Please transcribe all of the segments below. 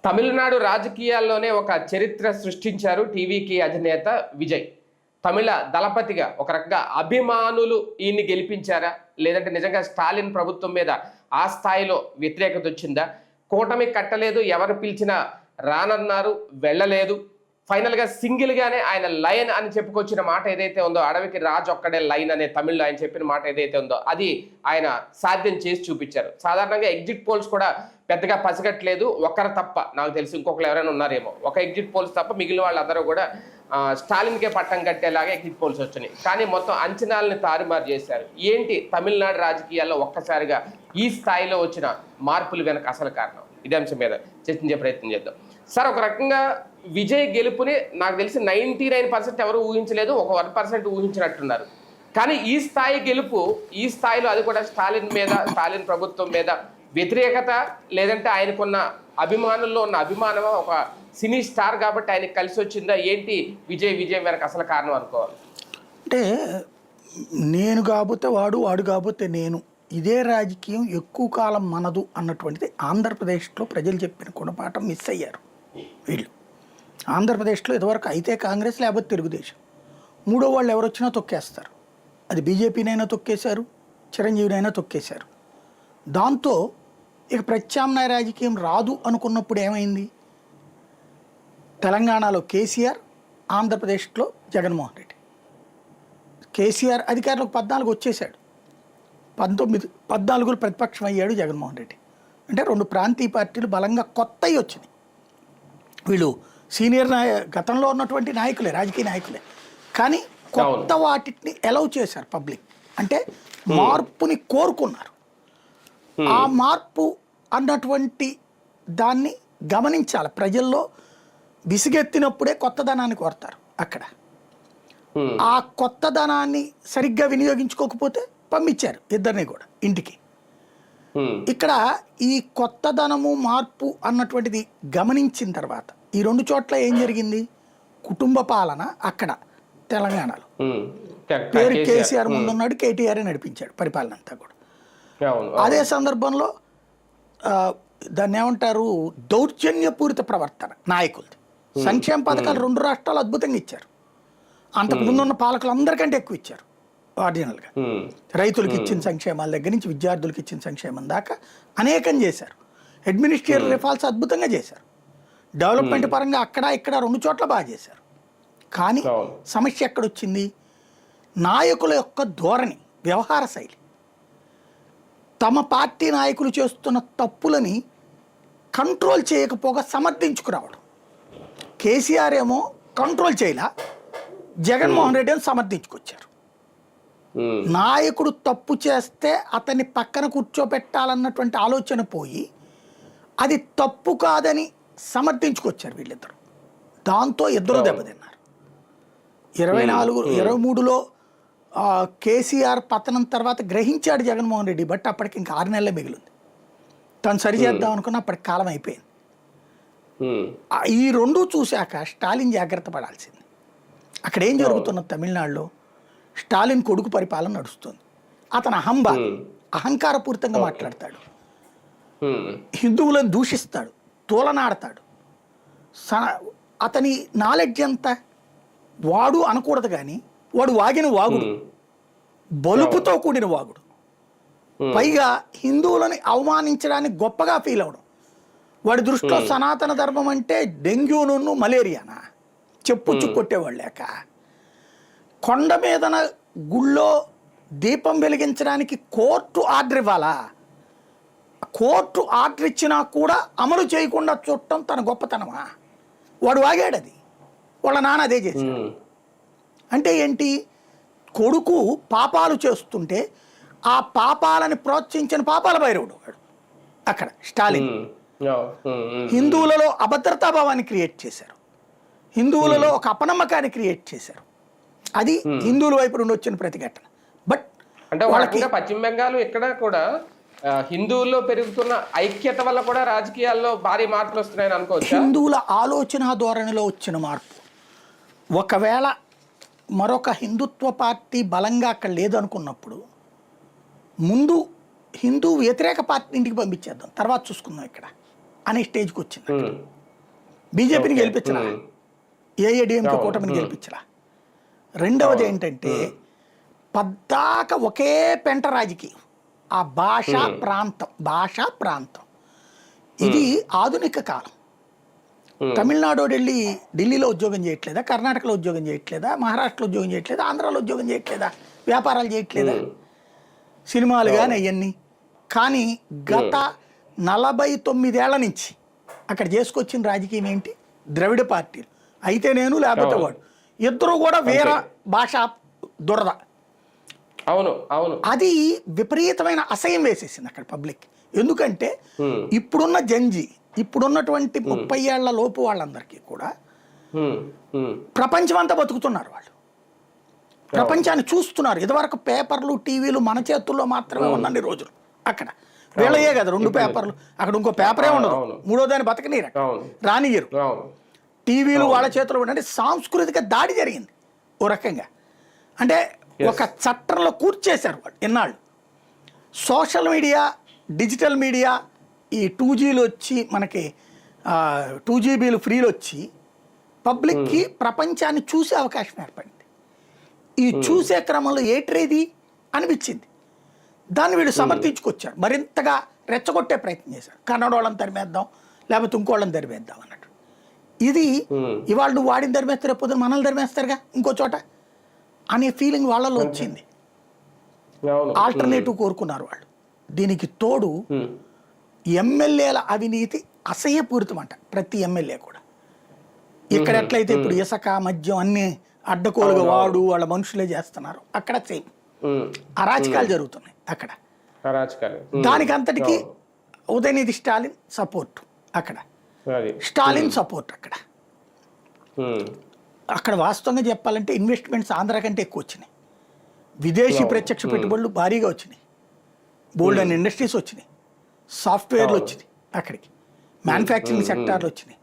తమిళనాడు రాజకీయాల్లోనే ఒక చరిత్ర సృష్టించారు టీవీకి అధినేత విజయ్. తమిళ దళపతిగా ఒక రకంగా అభిమానులు ఈయన్ని గెలిపించారా, లేదంటే నిజంగా స్టాలిన్ ప్రభుత్వం మీద ఆ స్థాయిలో వ్యతిరేకత వచ్చిందా? కూటమి కట్టలేదు, ఎవరు పిలిచినా రానన్నారు, వెళ్ళలేదు. ఫైనల్గా సింగిల్గానే ఆయన లైన్ అని చెప్పుకొచ్చిన మాట ఏదైతే ఉందో, అడవికి రాజు ఒక్కడే లైన్ అనే తమిళ్లో ఆయన చెప్పిన మాట ఏదైతే ఉందో అది ఆయన సాధ్యం చేసి చూపించారు. సాధారణంగా ఎగ్జిట్ పోల్స్ కూడా పెద్దగా పసిగట్టలేదు, ఒకరు తప్ప, నాకు తెలిసి ఇంకొకరు ఎవరైనా ఉన్నారేమో, ఒక ఎగ్జిట్ పోల్స్ తప్ప మిగిలిన వాళ్ళందరూ కూడా స్టాలిన్కే పట్టం కట్టేలాగా ఎగ్జిట్ పోల్స్ వచ్చినాయి. కానీ మొత్తం అంచనాలని తారుమారు చేశారు. ఏంటి తమిళనాడు రాజకీయాల్లో ఒక్కసారిగా ఈ స్థాయిలో వచ్చిన మార్పులు వెనక అసలు కారణం? ఇదే అంశం మీద చర్చించే ప్రయత్నం చేద్దాం. సార్, ఒక రకంగా విజయ్ గెలుపుని నాకు తెలిసి 99% ఎవరు ఊహించలేదు, ఒక 1% ఊహించినట్టున్నారు. కానీ ఈ స్థాయి గెలుపు, ఈ స్థాయిలో అది కూడా స్టాలిన్ మీద, స్టాలిన్ ప్రభుత్వం మీద వ్యతిరేకత, లేదంటే ఆయనకున్న అభిమానుల్లో ఉన్న అభిమానం, ఒక సినీ స్టార్ కాబట్టి ఆయనకి కలిసి వచ్చిందా? ఏంటి విజయ్ వెనక అసలు కారణం అనుకోవాలి? అంటే నేను కాకపోతే వాడు, వాడు కాకపోతే నేను, ఇదే రాజకీయం ఎక్కువ కాలం మనదు అన్నటువంటిది ఆంధ్రప్రదేశ్లో ప్రజలు చెప్పిన గుణపాఠం మిస్ అయ్యారు వీళ్ళు. ఆంధ్రప్రదేశ్లో ఇదివరకు అయితే కాంగ్రెస్, లేకపోతే తెలుగుదేశం, మూడో వాళ్ళు ఎవరు వచ్చినా తొక్కేస్తారు. అది బీజేపీనైనా తొక్కేశారు, చిరంజీవినైనా తొక్కేశారు. దాంతో ఇక ప్రత్యామ్నాయ రాజకీయం రాదు అనుకున్నప్పుడు ఏమైంది? తెలంగాణలో కేసీఆర్, ఆంధ్రప్రదేశ్లో జగన్మోహన్ రెడ్డి. కేసీఆర్ అధికారంలోకి 14 వచ్చేసాడు, 14 ప్రతిపక్షం అయ్యాడు జగన్మోహన్ రెడ్డి. అంటే 2 ప్రాంతీయ పార్టీలు బలంగా కొత్తవి వచ్చినాయి. వీళ్ళు సీనియర్ గతంలో ఉన్నటువంటి నాయకులే, రాజకీయ నాయకులే, కానీ కొత్త వాటిని అలౌ చేశారు పబ్లిక్. అంటే మార్పుని కోరుకున్నారు. ఆ మార్పు అన్నటువంటి దాన్ని గమనించాలి. ప్రజల్లో విసిగెత్తినప్పుడే కొత్తదనాన్ని కోరతారు. అక్కడ ఆ కొత్తదనాన్ని సరిగ్గా వినియోగించుకోకపోతే పంపించారు ఇద్దరిని కూడా ఇంటికి. ఇక్కడ ఈ కొత్తదనము, మార్పు అన్నటువంటిది గమనించిన తర్వాత ఈ 2 చోట్ల ఏం జరిగింది? కుటుంబ పాలన అక్కడ తెలంగాణలో పేరు కేసీఆర్ ముందున్నాడు, కేటీఆర్ నడిపించాడు పరిపాలన అంతా కూడా. అదే సందర్భంలో దాన్ని ఏమంటారు, దౌర్జన్యపూరిత ప్రవర్తన నాయకులది. సంక్షేమ పథకాలు 2 రాష్ట్రాలు అద్భుతంగా ఇచ్చారు. అంతకు ముందున్న పాలకులు అందరికంటే ఎక్కువ ఇచ్చారు. ఆర్డినల్గా రైతులకు ఇచ్చిన సంక్షేమాల దగ్గర నుంచి విద్యార్థులకు ఇచ్చిన సంక్షేమం దాకా అనేకం చేశారు. అడ్మినిస్ట్రేటివ్ రిఫార్మ్స్ అద్భుతంగా చేశారు. డెవలప్మెంట్ పరంగా అక్కడ ఇక్కడ 2 చోట్ల బాగా చేశారు. కానీ సమస్య ఎక్కడొచ్చింది? నాయకుల యొక్క ధోరణి, వ్యవహార శైలి. తమ పార్టీ నాయకులు చేస్తున్న తప్పులని కంట్రోల్ చేయకపోగా సమర్థించుకురావడం. కేసీఆర్ ఏమో కంట్రోల్ చేయలా, జగన్మోహన్ రెడ్డి అని సమర్థించుకొచ్చారు. నాయకుడు తప్పు చేస్తే అతన్ని పక్కన కూర్చోబెట్టాలన్నటువంటి ఆలోచన పోయి అది తప్పు కాదని సమర్థించుకొచ్చారు వీళ్ళిద్దరు. దాంతో ఇద్దరు దెబ్బతిన్నారు. 23లో కేసీఆర్ పతనం తర్వాత గ్రహించాడు జగన్మోహన్ రెడ్డి. బట్ అప్పటికి ఇంకా 6 నెలలే మిగిలింది. తను సరిచేద్దాం అనుకున్న అప్పటికి కాలం అయిపోయింది. ఈ 2 చూశాక స్టాలిన్ జాగ్రత్త పడాల్సింది. అక్కడ ఏం జరుగుతున్నది? తమిళనాడులో స్టాలిన్ కొడుకు పరిపాలన నడుస్తుంది. అతను అహంకారపూరితంగా మాట్లాడతాడు, హిందువులను దూషిస్తాడు, తోలనాడతాడు. అతని నాలెడ్జ్ ఎంత? వాడు అనకూడదు కానీ వాడు వాగిన వాగుడు, బలుపుతో కూడిన వాగుడు. పైగా హిందువులని అవమానించడానికి గొప్పగా ఫీల్ అవడం. వాడి దృష్టిలో సనాతన ధర్మం అంటే డెంగ్యూను, మలేరియానా చెప్పుచ్చు కొట్టేవాళ్ళు లేక. కొండ మీదన గుళ్ళో దీపం వెలిగించడానికి కోర్టు ఆర్డర్ ఇవ్వాలా? కోర్టు ఆర్డర్ ఇచ్చినా కూడా అమలు చేయకుండా చూడటం తన గొప్పతనమా? వాడు వాగాడు, అది వాళ్ళ నాన్న అదే చేశాడు. అంటే ఏంటి? కొడుకు పాపాలు చేస్తుంటే ఆ పాపాలని ప్రోత్సహించిన పాపాల భైరవుడు వాడు. అక్కడ స్టాలిన్ హిందువులలో అభద్రతాభావాన్ని క్రియేట్ చేశారు, హిందువులలో ఒక అపనమ్మకాన్ని క్రియేట్ చేశారు. అది హిందువుల వైపు నుండి వచ్చిన ప్రతిఘటన. బట్ అంటే వాళ్ళకి పశ్చిమ బెంగాల్ ఇక్కడ కూడా హిందువుల్లో పెరుగుతున్న ఐక్యత వల్ల కూడా రాజకీయాల్లో భారీ మార్పులు వస్తున్నాయని అనుకోవచ్చు. హిందువుల ఆలోచన ధోరణిలో వచ్చిన మార్పు. ఒకవేళ మరొక హిందుత్వ పార్టీ బలంగా అక్కడ లేదనుకున్నప్పుడు ముందు హిందూ వ్యతిరేక పార్టీ ఇంటికి పంపించేద్దాం, తర్వాత చూసుకుందాం ఇక్కడ అనే స్టేజ్కి వచ్చింది. బీజేపీని గెలిపించలా, ఏఐడిఎంకే కూటమిని గెలిపించలా. రెండవది ఏంటంటే పద్దాక ఒకే పెంట రాజకీయం, ఆ భాషా ప్రాంతం. ఇది ఆధునిక కాలం. తమిళనాడు వెళ్ళి ఢిల్లీలో ఉద్యోగం చేయట్లేదా, కర్ణాటకలో ఉద్యోగం చేయట్లేదా, మహారాష్ట్రలో ఉద్యోగం చేయట్లేదా, ఆంధ్రాలో ఉద్యోగం చేయట్లేదా, వ్యాపారాలు చేయట్లేదా, సినిమాలు కానీ అవన్నీ. కానీ గత 49 ఏళ్ల నుంచి అక్కడ చేసుకొచ్చిన రాజకీయం ఏంటి? ద్రవిడ పార్టీలు అయితే నేను లేకపోతే వాడు, ఇద్దరు కూడా వేరే భాషా దురద. అది విపరీతమైన అసహ్యం వేసేసింది అక్కడ పబ్లిక్. ఎందుకంటే ఇప్పుడున్న జంజీ, ఇప్పుడున్నటువంటి 30 ఏళ్ల లోపు వాళ్ళందరికీ కూడా ప్రపంచం అంతా బతుకుతున్నారు. వాళ్ళు ప్రపంచాన్ని చూస్తున్నారు. ఇదివరకు పేపర్లు టీవీలు మన చేతుల్లో మాత్రమే ఉన్నన్ని రోజులు. అక్కడ వీళ్ళయే కదా 2 పేపర్లు, అక్కడ ఇంకో పేపరే ఉండదు, మూడో దాన్ని బతకనీరు, రానియరు. టీవీలు వాళ్ళ చేతిలో ఉండే సాంస్కృతిక దాడి జరిగింది ఓ రకంగా. అంటే ఒక చట్టంలో కూర్చేశారు వాళ్ళు ఎన్నాళ్ళు. సోషల్ మీడియా, డిజిటల్ మీడియా, ఈ 2Gలు వచ్చి మనకి 2GBలు ఫ్రీలు వచ్చి పబ్లిక్కి ప్రపంచాన్ని చూసే అవకాశం ఏర్పడింది. ఈ చూసే క్రమంలో ఏట్రేది అనిపించింది. దాన్ని వీళ్ళు సమర్థించుకొచ్చారు, మరింతగా రెచ్చగొట్టే ప్రయత్నం చేశారు. కన్నడ వాళ్ళని తరిమేద్దాం, లేకపోతే ఇంకోళ్ళని తరిమేద్దాం అన్నట్టు. ఇది ఇవాళ నువ్వు వాడిని తరిమేస్తారు, రేపు పొద్దున మనల్ని తరిమేస్తారుగా ఇంకో చోట అనే ఫీలింగ్ వాళ్ళలో వచ్చింది. ఆల్టర్నేటివ్ కోరుకున్నారు వాళ్ళు. దీనికి తోడు ఎమ్మెల్యేల అవినీతి అసహ్యపూరితం అంట. ప్రతి ఎమ్మెల్యే కూడా ఇక్కడ ఎట్లయితే ఇప్పుడు ఇసుక, మద్యం అన్ని అడ్డకోలుగా వాడు వాళ్ళ మనుషులే చేస్తున్నారు, అక్కడ సేమ్ అరాచకాలు జరుగుతున్నాయి అక్కడ. దానికి అంతటికి ఉదయనిధి స్టాలిన్ సపోర్ట్ అక్కడ, స్టాలిన్ సపోర్ట్ అక్కడ. అక్కడ వాస్తవంగా చెప్పాలంటే ఇన్వెస్ట్మెంట్స్ ఆంధ్ర కంటే ఎక్కువ వచ్చినాయి. విదేశీ ప్రత్యక్ష పెట్టుబడులు భారీగా వచ్చినాయి, బోల్డ్ అండ్ ఇండస్ట్రీస్ వచ్చినాయి, సాఫ్ట్వేర్లు వచ్చినాయి, అక్కడికి మ్యానుఫ్యాక్చరింగ్ సెక్టార్లు వచ్చినాయి.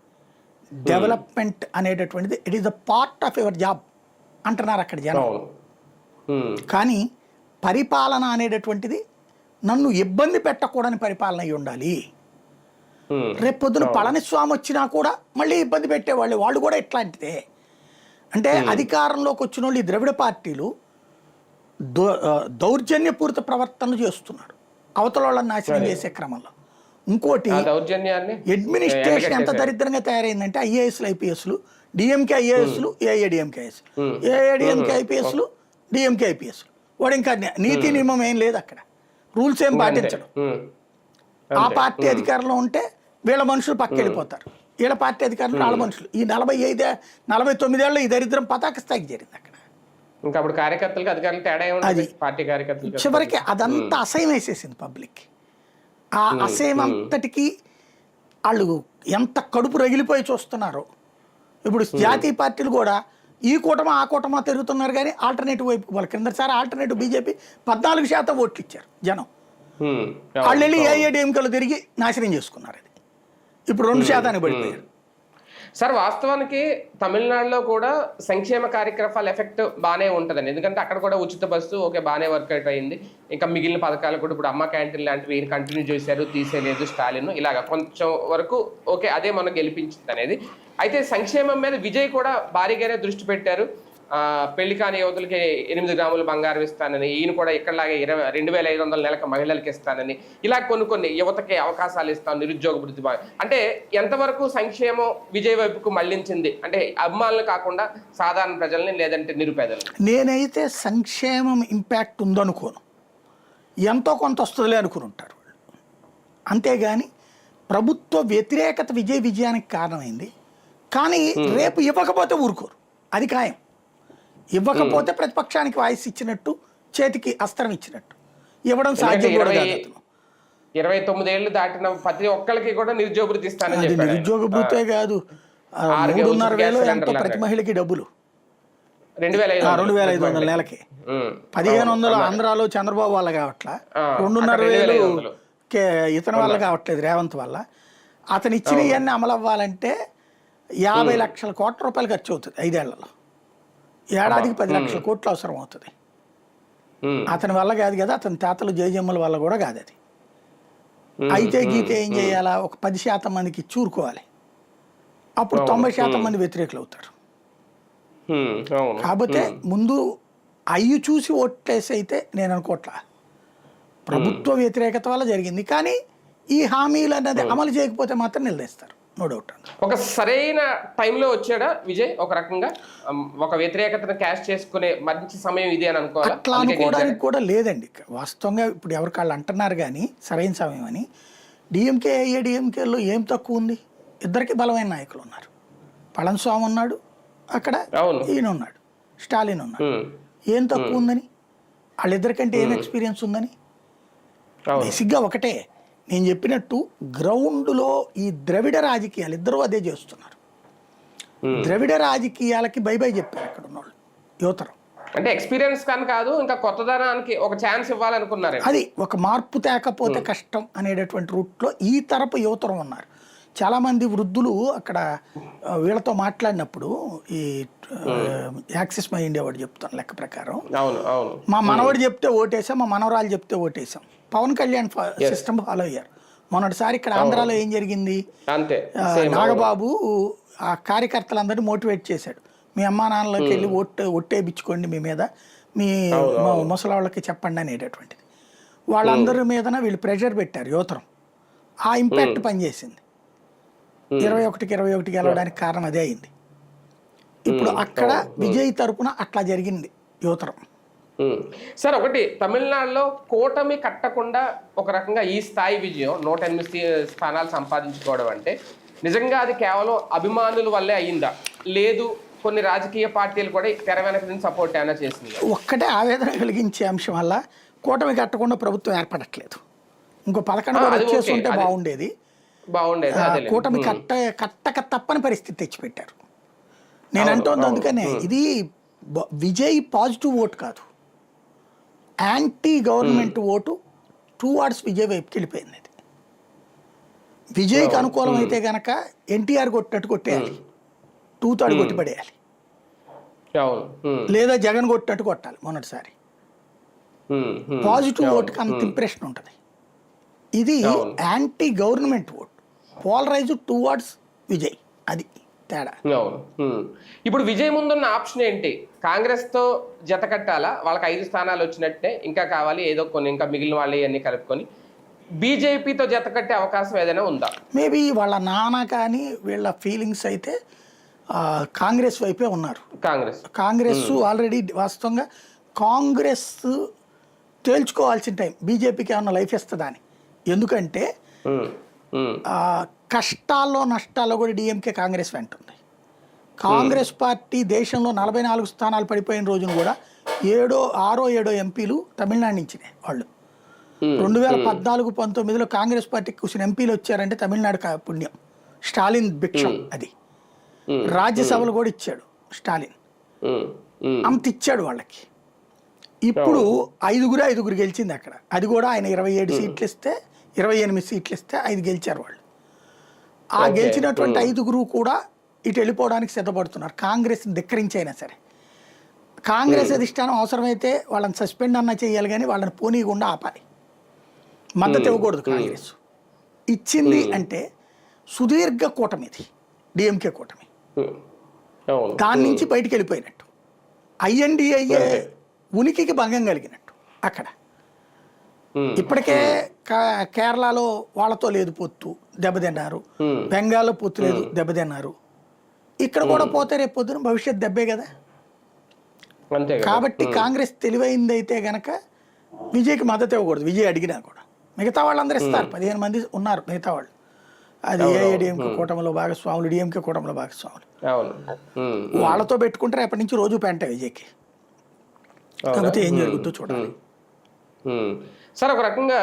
డెవలప్మెంట్ అనేటటువంటిది it is the part of your job అంటున్నారు అక్కడ జనం. కానీ పరిపాలన అనేటటువంటిది నన్ను ఇబ్బంది పెట్టకూడని పరిపాలన అయి ఉండాలి. రేపు పొద్దున పళనిస్వామి వచ్చినా కూడా మళ్ళీ ఇబ్బంది పెట్టేవాళ్ళు, వాళ్ళు కూడా ఇట్లాంటిదే. అంటే అధికారంలోకి వచ్చిన వాళ్ళు ఈ ద్రవిడ పార్టీలు దౌర్జన్యపూరిత ప్రవర్తనలు చేస్తున్నారు అవతల వాళ్ళని నాశనం చేసే క్రమంలో. ఇంకోటి అడ్మినిస్ట్రేషన్ ఎంత దరిద్రంగా తయారైందంటే ఐఏఎస్లు, ఐపీఎస్లు, డిఎంకే ఐఏఎస్లు, ఏఐడిఎంకే ఐఎస్లు, ఏఐడిఎంకే ఐపీఎస్లు, డిఎంకే ఐపీఎస్లు. వాడు ఇంకా నీతి నియమం ఏం లేదు అక్కడ, రూల్స్ ఏం పాటించడం. ఆ పార్టీ అధికారంలో ఉంటే వీళ్ళ మనుషులు పక్కెళ్ళిపోతారు, వీళ్ళ పార్టీ అధికారంలో వాళ్ళ మనుషులు. ఈ 49 ఏళ్ళు ఈ దరిద్రం పతాక స్థాయికి జరిగింది అక్కడ. చివరికి అదంతా అసహ్యం వేసేసింది పబ్లిక్. ఆ అసహ్యం అంతటికి వాళ్ళు ఎంత కడుపు రగిలిపోయి చూస్తున్నారో. ఇప్పుడు జాతీయ పార్టీలు కూడా ఈ కూటమా ఆ కూటమా తిరుగుతున్నారు, కానీ ఆల్టర్నేటివ్ వైపు వాళ్ళు కిందసారి ఆల్టర్నేటివ్ బీజేపీ 14% ఓట్లు ఇచ్చారు జనం. వాళ్ళు వెళ్ళి ఏఐడిఎంకేలో తిరిగి నాశనం చేసుకున్నారు. అది ఇప్పుడు 2% పడిపోయారు. సార్ వాస్తవానికి తమిళనాడులో కూడా సంక్షేమ కార్యక్రమాల ఎఫెక్ట్ బాగానే ఉంటుందండి. ఎందుకంటే అక్కడ కూడా ఉచిత బస్సు ఓకే బాగానే వర్కౌట్ అయింది. ఇంకా మిగిలిన పథకాలు కూడా ఇప్పుడు అమ్మ క్యాంటీన్ లాంటివి ఈయన కంటిన్యూ చేశారు, తీసేయలేదు స్టాలిన్, ఇలాగ కొంచెం వరకు ఓకే అదే మనం గెలిపించింది అనేది. అయితే సంక్షేమం మీద విజయ్ కూడా భారీగానే దృష్టి పెట్టారు. పెళ్లి కాని యువతులకి 8 గ్రాములు బంగారం ఇస్తానని, ఈయన కూడా ఇక్కడలాగే 2,500 నెలకు మహిళలకు ఇస్తానని, ఇలా కొన్ని యువతకి అవకాశాలు ఇస్తాను, నిరుద్యోగ వృద్ధి. అంటే ఎంతవరకు సంక్షేమం విజయ్ వైపుకు మళ్లించింది? అంటే అభిమానులు కాకుండా సాధారణ ప్రజల్ని, లేదంటే నిరుపేదలు? నేనైతే సంక్షేమం ఇంపాక్ట్ ఉందనుకోను, ఎంతో కొంత వస్తుందిలే అనుకుని ఉంటారు వాళ్ళు. అంతేగాని ప్రభుత్వ వ్యతిరేకత విజయానికి కారణమైంది. కానీ రేపు ఇవ్వకపోతే ఊరుకోరు, అది ఖాయం. ఇవ్వకపోతే ప్రతిపక్షానికి వాయిస్ ఇచ్చినట్టు, చేతికి అస్త్రం ఇచ్చినట్టు. ఇవ్వడం సాధ్యం కూడా కాదు. 29 ఏళ్ళు దాటిన ప్రతి ఒక్కరికి కూడా నిరుద్యోగ వృత్తి ఇస్తానని చెప్పాడు. నిరుద్యోగ వృత్తే కాదు, 3,500 ఎంతో ప్రతి మహిళకి డబ్బులు, 2,500 నెలకి. 1,500 ఆంధ్రాలో చంద్రబాబు వల్ల కావట్లా, 2,500 ఇతని వల్ల కావట్లేదు రేవంత్ వల్ల. అతను ఇచ్చిన ఇవన్నీ అమలు అవ్వాలంటే 50 లక్షల కోట్ల రూపాయలు ఖర్చు అవుతుంది 5 ఏళ్లలో. ఏడాదికి 10 లక్షల కోట్లు అవసరం అవుతుంది. అతని వల్ల కాదు కదా, అతని తాతలు జయజమ్మల వల్ల కూడా కాదు అది. అయితే గీతే ఏం చేయాలా, ఒక 10% మందికి చూరుకోవాలి, అప్పుడు 90% మంది వ్యతిరేకులు అవుతారు. కాకపోతే ముందు అయ్యి చూసి ఓట్లేసి అయితే నేను అనుకోవట్లా, ప్రభుత్వ వ్యతిరేకత వల్ల జరిగింది. కానీ ఈ హామీలు అనేది అమలు చేయకపోతే మాత్రం నిలదీస్తారు, నో డౌట్. ఒక సరైన టైంలో వచ్చాడా విజయ్? ఒక రకంగా ఒక వ్యతిరేకతను క్యాష్ చేసుకునే మంచి సమయం ఇది అని అనుకోవాలి. అట్లా అనుకోవడానికి కూడా లేదండి. వాస్తవంగా ఇప్పుడు ఎవరికాళ్ళు అంటున్నారు కానీ సరైన సమయం అని. డిఎంకే ఏఐఏడిఎంకేలో ఏం తక్కువ ఉంది? ఇద్దరికి బలమైన నాయకులు ఉన్నారు. పళనిస్వామి ఉన్నాడు అక్కడ, ఈయన ఉన్నాడు, స్టాలిన్ ఉన్నాడు. ఏం తక్కువ ఉందని? వాళ్ళిద్దరికంటే ఏం ఎక్స్పీరియన్స్ ఉందని? బేసిక్గా ఒకటే, నేను చెప్పినట్టు గ్రౌండ్లో ఈ ద్రవిడ రాజకీయాలు ఇద్దరు అదే చేస్తున్నారు. ద్రవిడ రాజకీయాలకి బై బై చెప్పారు అక్కడ ఉన్నవాళ్ళు, యువతరం. అంటే ఎక్స్పీరియన్స్ కానీ కాదు, ఇంకా కొత్తదనానికి ఒక ఛాన్స్ ఇవ్వాలనుకున్నారు. అది ఒక మార్పు తేకపోతే కష్టం అనేటటువంటి రూట్లో ఈ తరపు యువతరం ఉన్నారు. చాలామంది వృద్ధులు అక్కడ వీళ్ళతో మాట్లాడినప్పుడు, ఈ యాక్సిస్ మై ఇండియా వాడు చెప్తాను లెక్క ప్రకారం, మా మనవాడు చెప్తే ఓటేసాం, మా మనవరాలు చెప్తే ఓటేసాం. పవన్ కళ్యాణ్ సిస్టమ్ ఫాలో అయ్యారు. మొన్నటిసారి ఇక్కడ ఆంధ్రాలో ఏం జరిగింది, నాగబాబు ఆ కార్యకర్తలందరినీ మోటివేట్ చేశాడు. మీ అమ్మా నాన్నలోకి వెళ్ళి ఒట్టేపించుకోండి మీ మీద, మీ ముసలాళ్ళకి చెప్పండి అనేటటువంటిది. వాళ్ళందరి మీదన వీళ్ళు ప్రెషర్ పెట్టారు యువతరం. ఆ ఇంపాక్ట్ పనిచేసింది. 21-21 గెలవడానికి కారణం అదే అయింది. ఇప్పుడు అక్కడ విజయ్ తరపున అట్లా జరిగింది యువతరం. సార్, ఒకటి తమిళనాడులో కూటమి కట్టకుండా ఒక రకంగా ఈ స్థాయి విజయం 108 స్థానాలు సంపాదించుకోవడం అంటే నిజంగా అది కేవలం అభిమానుల వల్లే అయిందా, లేదు కొన్ని రాజకీయ పార్టీలు కూడా తెర వెనక నుంచి సపోర్ట్ ఏమైనా చేసింది? ఒక్కటే ఆవేదన కలిగించే అంశం వల్ల కూటమి కట్టకుండా ప్రభుత్వం ఏర్పడట్లేదు. ఇంకో 11 కూడా వచ్చేస్తుంటే బాగుండేది. కూటమి కట్టక తప్పని పరిస్థితి తెచ్చిపెట్టారు. నేను అంటోంది అందుకనే, ఇది విజయ్ పాజిటివ్ ఓటు కాదు, anti government vote towards Vijay వైపుకి వెళ్ళిపోయింది. అది విజయ్కి అనుకూలం అయితే గనక ఎన్టీఆర్ కొట్టినట్టు కొట్టేయాలి, 2/3 కొట్టి పడేయాలి, లేదా జగన్ కొట్టినట్టు కొట్టాలి. మొన్నటిసారి పాజిటివ్ ఓటుకి అంత ఇంప్రెషన్ ఉంటుంది. ఇది anti government vote, polarize towards Vijay, అది తేడా. ఇప్పుడు విజయ్ ముందున్న ఆప్షన్ ఏంటి? కాంగ్రెస్ తో జత కట్టాలా, వాళ్ళకి 5 స్థానాలు వచ్చినట్టే, ఇంకా కావాలి ఏదో కొన్ని, ఇంకా మిగిలిన వాళ్ళు అన్ని కలుపుకొని బీజేపీతో జత కట్టే అవకాశం ఏదైనా ఉందా? మేబీ వాళ్ళ నాన్న కానీ వీళ్ళ ఫీలింగ్స్ అయితే కాంగ్రెస్ వైపే ఉన్నారు. కాంగ్రెస్ ఆల్రెడీ వాస్తవంగా కాంగ్రెస్ తేల్చుకోవాల్సిన టైం, బీజేపీకి ఏమన్నా లైఫ్ ఇస్తుందా అని. ఎందుకంటే కష్టాల్లో నష్టాల్లో కూడా డిఎంకే కాంగ్రెస్ వెంట ఉంది. కాంగ్రెస్ పార్టీ దేశంలో 44 స్థానాలు పడిపోయిన రోజున కూడా 6-7 ఎంపీలు తమిళనాడు నుంచినే వాళ్ళు. 2014-19లో కాంగ్రెస్ పార్టీకి కూర్చుని ఎంపీలు వచ్చారంటే తమిళనాడు పుణ్యం, స్టాలిన్ భిక్షం. అది రాజ్యసభలు కూడా ఇచ్చాడు స్టాలిన్, అంత ఇచ్చాడు వాళ్ళకి. ఇప్పుడు 5 గెలిచింది అక్కడ. అది కూడా ఆయన 27 సీట్లు ఇస్తే 28 సీట్లు ఇస్తే 5 గెలిచారు వాళ్ళు. ఆ గెలిచినటువంటి 5 కూడా ఇటు వెళ్ళిపోవడానికి సిద్ధపడుతున్నారు, కాంగ్రెస్ని ధిక్కరించైనా సరే. కాంగ్రెస్ అధిష్టానం అవసరమైతే వాళ్ళని సస్పెండ్ అన్నా చేయాలి, కానీ వాళ్ళని పోనీయకుండా ఆపాలి, మద్దతు ఇవ్వకూడదు. కాంగ్రెస్ ఇచ్చింది అంటే సుదీర్ఘ కూటమి, ఇది డిఎంకే కూటమి, దాని నుంచి బయటికి వెళ్ళిపోయినట్టు, ఐఎన్డిఏ ఉనికికి భంగం కలిగినట్టు. అక్కడ ఇప్పటికే కేరళలో వాళ్ళతో లేదు పొత్తు, దెబ్బతిన్నారు. బెంగాల్లో పొత్తు లేదు, దెబ్బతిన్నారు. ఇక్కడ కూడా పోతే రేపు పొద్దున భవిష్యత్ దెబ్బే కదా. కాబట్టి కాంగ్రెస్ తెలివైంది అయితే గనక విజయ్కి మద్దతు ఇవ్వకూడదు. విజయ్ అడిగినా కూడా మిగతా వాళ్ళందరూ ఇస్తారు, 15 మంది ఉన్నారు మిగతా వాళ్ళు. అది ఏఐఏడిఎంకే కూటమిలో భాగస్వాములు, డిఎంకే కూటమిలో భాగస్వాములు. వాళ్ళతో పెట్టుకుంటే రేపటి నుంచి రోజు పెంట విజయ్కి. కాకపోతే ఏం జరుగుతుందో చూడాలి. సార్, ఒక రకంగా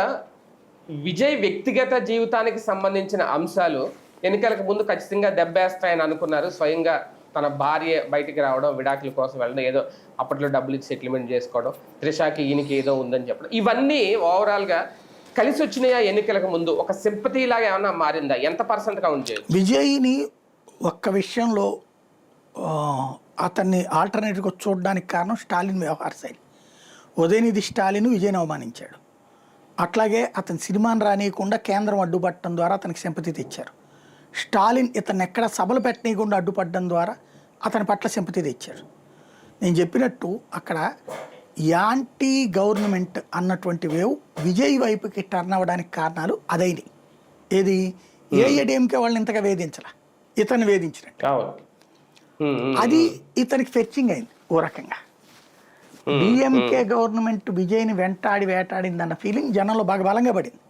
విజయ్ వ్యక్తిగత జీవితానికి సంబంధించిన అంశాలు ఎన్నికలకు ముందు ఖచ్చితంగా దెబ్బేస్తాయని అనుకున్నారు. స్వయంగా తన భార్య బయటికి రావడం, విడాకుల కోసం వెళ్ళడం, ఏదో అప్పట్లో డబ్బులు ఇచ్చి సెటిల్మెంట్ చేసుకోవడం, త్రిషాకి ఈయనకి ఏదో ఉందని చెప్పడం, ఇవన్నీ ఓవరాల్గా కలిసి వచ్చినాయా ఎన్నికలకు ముందు? ఒక సింపతి లాగా ఏమన్నా మారిందా? ఎంత % కౌంట్ చేయొచ్చు? విజయ్ని ఒక్క విషయంలో అతన్ని ఆల్టర్నేటివ్గా చూడడానికి కారణం స్టాలిన్ వ్యవహార శైలి. ఉదయనిధి స్టాలిన్ విజయ్ని అవమానించాడు. అట్లాగే అతని సినిమాని రానియకుండా కేంద్రం అడ్డుపట్టడం ద్వారా అతనికి సింపతి తెచ్చారు. స్టాలిన్ ఇతను ఎక్కడ సభలు పెట్టనీయకుండా అడ్డుపడడం ద్వారా అతని పట్ల సింపతి తెచ్చారు. నేను చెప్పినట్టు అక్కడ యాంటీ గవర్నమెంట్ అన్నటువంటి వేవ్ విజయ్ వైపుకి టర్న్ అవ్వడానికి కారణాలు అదైనవి. ఏది ఏఐఏడిఎంకే వాళ్ళని ఇంతగా వేధించాల, ఇతను వేధించినట్టు అది ఇతనికి ఫెచ్చింగ్ అయింది ఓ రకంగా. డిఎంకే గవర్నమెంట్ విజయ్ని వెంటాడి వేటాడింది అన్న ఫీలింగ్ జనంలో బాగా బలంగా పడింది.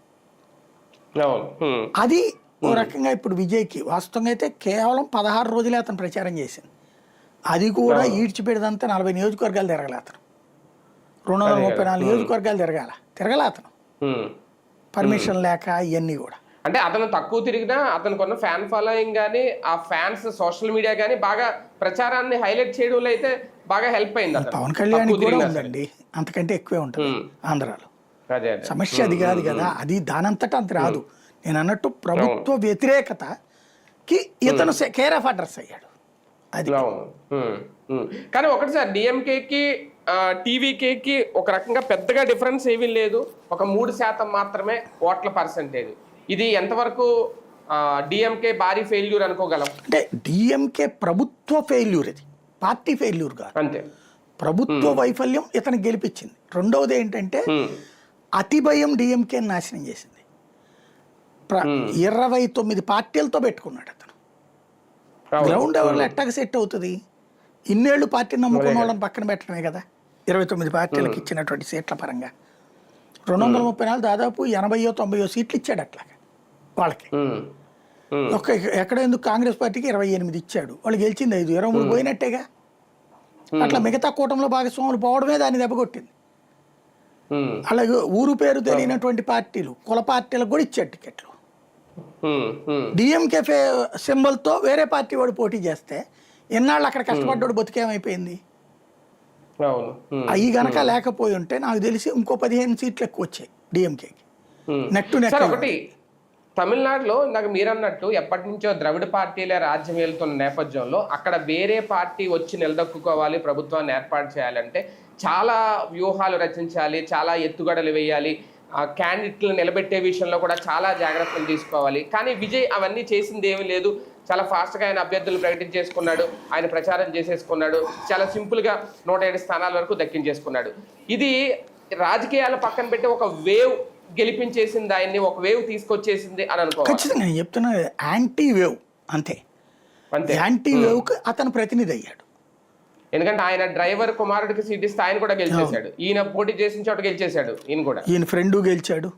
అది ఓ రకంగా ఇప్పుడు విజయ్కి వాస్తవంగా అయితే కేవలం 16 రోజులే అతను ప్రచారం చేసింది. అది కూడా ఈడ్చిపెడదంతా 40 నియోజకవర్గాలు తిరగల అతను, 234 నియోజకవర్గాలు తిరగల అతను పర్మిషన్ లేక ఇవన్నీ కూడా. అంటే అతను తక్కువ తిరిగినా అతనికి ఉన్న ఫ్యాన్ ఫాలోయింగ్ కానీ ఆ ఫ్యాన్స్ సోషల్ మీడియా కానీ బాగా ప్రచారాన్ని హైలైట్ చేయడంలో అయితే బాగా హెల్ప్ అయింది. పవన్ కళ్యాణ్ కూడా ఉందండి, అంతకంటే ఎక్కువే ఉంటుంది ఆంధ్రాలో. సమస్య అది కాదు కదా, అది దానంతటా అంత రాదు. నేను అన్నట్టు ప్రభుత్వ వ్యతిరేకతకి ఇతను కేర్ ఆఫ్ అడ్రస్ అయ్యాడు. అది కానీ ఒకటి సార్, డిఎంకేకి టీవీకేకి ఒక రకంగా పెద్దగా డిఫరెన్స్ ఏమీ లేదు, ఒక 3% మాత్రమే ఓట్ల పర్సంటేజ్. ఇది ఎంతవరకు డిఎంకే భారీ ఫెయిల్యూర్ అనుకోగలం? అంటే డిఎంకే ప్రభుత్వ ఫెయిల్యూర్, ఇది పార్టీ ఫెయిల్యూర్ కాదు. అంతే, ప్రభుత్వ వైఫల్యం ఇతను గెలిపించింది. రెండవది ఏంటంటే అతి భయం డిఎంకే నాశనం చేసింది. 29 పార్టీలతో పెట్టుకున్నాడు అతను. గ్రౌండ్ లెవెల్ ఎట్టాగా సెట్ అవుతుంది? ఇన్నేళ్ళు పార్టీ నమ్ముకున్న వాళ్ళని పక్కన పెట్టడమే కదా. 29 పార్టీలకు ఇచ్చినటువంటి సీట్ల పరంగా 234 దాదాపు 80-90 సీట్లు ఇచ్చాడు అట్లాగా వాళ్ళకి. ఎక్కడ ఎందుకు కాంగ్రెస్ పార్టీకి 28 ఇచ్చాడు, వాళ్ళు గెలిచింది 5, 23 పోయినట్టేగా. అట్లా మిగతా కూటమిలో భాగస్వాములు పోవడమే దాన్ని దెబ్బకొట్టింది. అలాగే ఊరు పేరు తెలియనటువంటి పార్టీలు, కుల పార్టీలకు కూడా ఇచ్చాడు టికెట్లు. డిఎంకే సింబల్తో వేరే పార్టీ వాడు పోటీ చేస్తే ఎన్నాళ్ళు అక్కడ కష్టపడ్డాడు బతికేమైపోయింది. అవి గనక లేకపోయి ఉంటే నాకు తెలిసి ఇంకో 15 సీట్లు ఎక్కువ వచ్చాయి డిఎంకేకి. ఒకటి తమిళనాడులో ఇందాక మీరన్నట్టు ఎప్పటి నుంచో ద్రవిడ పార్టీలే రాజ్యం వెళ్తున్న నేపథ్యంలో అక్కడ వేరే పార్టీ వచ్చి నిలదొక్కుకోవాలి, ప్రభుత్వాన్ని ఏర్పాటు చేయాలంటే చాలా వ్యూహాలు రచించాలి, చాలా ఎత్తుగడలు వేయాలి, క్యాండిడేట్లను నిలబెట్టే విషయంలో కూడా చాలా జాగ్రత్తలు తీసుకోవాలి. కానీ విజయ్ అవన్నీ చేసింది ఏమీ లేదు. చాలా ఫాస్ట్గా ఆయన అభ్యర్థులు ప్రకటించేసుకున్నాడు, ఆయన ప్రచారం చేసేసుకున్నాడు, చాలా సింపుల్గా 107 స్థానాల వరకు దక్కించేసుకున్నాడు. ఇది రాజకీయాల పక్కన పెట్టి ఒక వేవ్ గెలిపించేసింది, ఆయన్ని ఒక వేవ్ తీసుకొచ్చేసింది అని అనుకోవాలి. ఖచ్చితంగా నేను చెప్తున్నా, యాంటీ వేవ్ అంతే. యాంటీ వేవ్కి అతను ప్రతినిధి అయ్యాడు. ఎందుకంటే ఆయన డ్రైవర్ కుమారుడికి సీట్ ఇస్తే ఆయన కూడా గెలిచేశాడు, ఈయన పోటీ చేసిన చోట గెలిచేశాడు, ఈయన కూడా ఈయన ఫ్రెండ్ గెలిచాడు,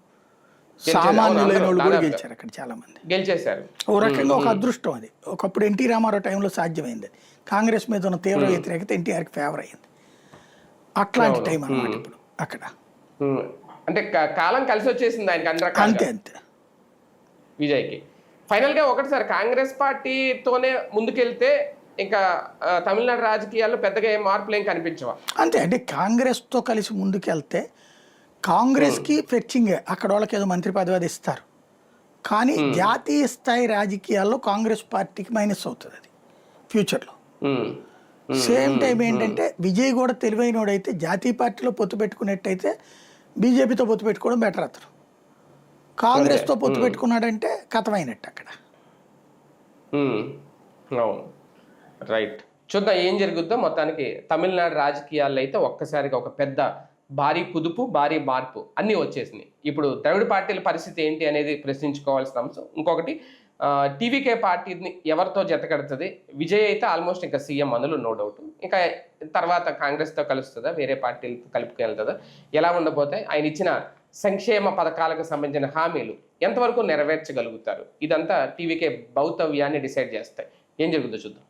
సామాన్యులైన వాళ్ళు కూడా గెలిచారు అక్కడ చాలా మంది గెలిచేశారు. ఓ రకంగా ఒక అదృష్టం అది. ఒకప్పుడు ఎన్టీ రామారావు టైంలో సాధ్యమైంది. కాంగ్రెస్ మీద ఉన్న తీవ్ర వ్యతిరేకత ఎన్టీఆర్కి ఫేవర్ అయ్యింది. అట్లాంటి టైం అన్నమాట ఇప్పుడు అక్కడ. అంటే కాలం కలిసి వచ్చేసింది ఆయనకి అన్ని రకాలుగా. అంతే అంతే విజయ్కి. ఫైనల్గా ఒకటి సార్, కాంగ్రెస్ పార్టీతోనే ముందుకెళ్తే ఇంకా తమిళనాడు రాజకీయాల్లో పెద్దగా ఏం మార్పులు ఏం కనిపించవా? అంతే. అంటే కాంగ్రెస్తో కలిసి ముందుకెళ్తే కాంగ్రెస్కి ఫెచ్చింగే, అక్కడ వాళ్ళకి ఏదో మంత్రి పదవి ఇస్తారు. కానీ జాతీయ స్థాయి రాజకీయాల్లో కాంగ్రెస్ పార్టీకి మైనస్ అవుతుంది అది ఫ్యూచర్లో. సేమ్ టైం ఏంటంటే విజయ్ కూడా తెలివైనోడైతే జాతీయ పార్టీలో పొత్తు పెట్టుకున్నట్టయితే బీజేపీతో పొత్తు పెట్టుకోవడం బెటర్. అతను కాంగ్రెస్తో పొత్తు పెట్టుకున్నాడంటే కథమైనట్టు అక్కడ. అవును, రైట్. చూద్దాం ఏం జరుగుద్దో. మొత్తానికి తమిళనాడు రాజకీయాల్లో అయితే ఒక్కసారిగా ఒక పెద్ద భారీ కుదుపు, భారీ మార్పు అన్నీ వచ్చేసినాయి. ఇప్పుడు ద్రవిడ పార్టీల పరిస్థితి ఏంటి అనేది ప్రశ్నించుకోవాల్సిన అంశం. ఇంకొకటి, టీవీకే పార్టీని ఎవరితో జతకడుతుంది? విజయ్ అయితే ఆల్మోస్ట్ ఇంకా సీఎం అందులో నో డౌట్. ఇంకా తర్వాత కాంగ్రెస్తో కలుస్తుందా, వేరే పార్టీలతో కలుపుకెళ్తుందా, ఎలా ఉండబోతాయి? ఆయన ఇచ్చిన సంక్షేమ పథకాలకు సంబంధించిన హామీలు ఎంతవరకు నెరవేర్చగలుగుతారు? ఇదంతా టీవీకే భౌతవ్యాన్ని డిసైడ్ చేస్తాయి. ఏం జరుగుతుందో చూద్దాం.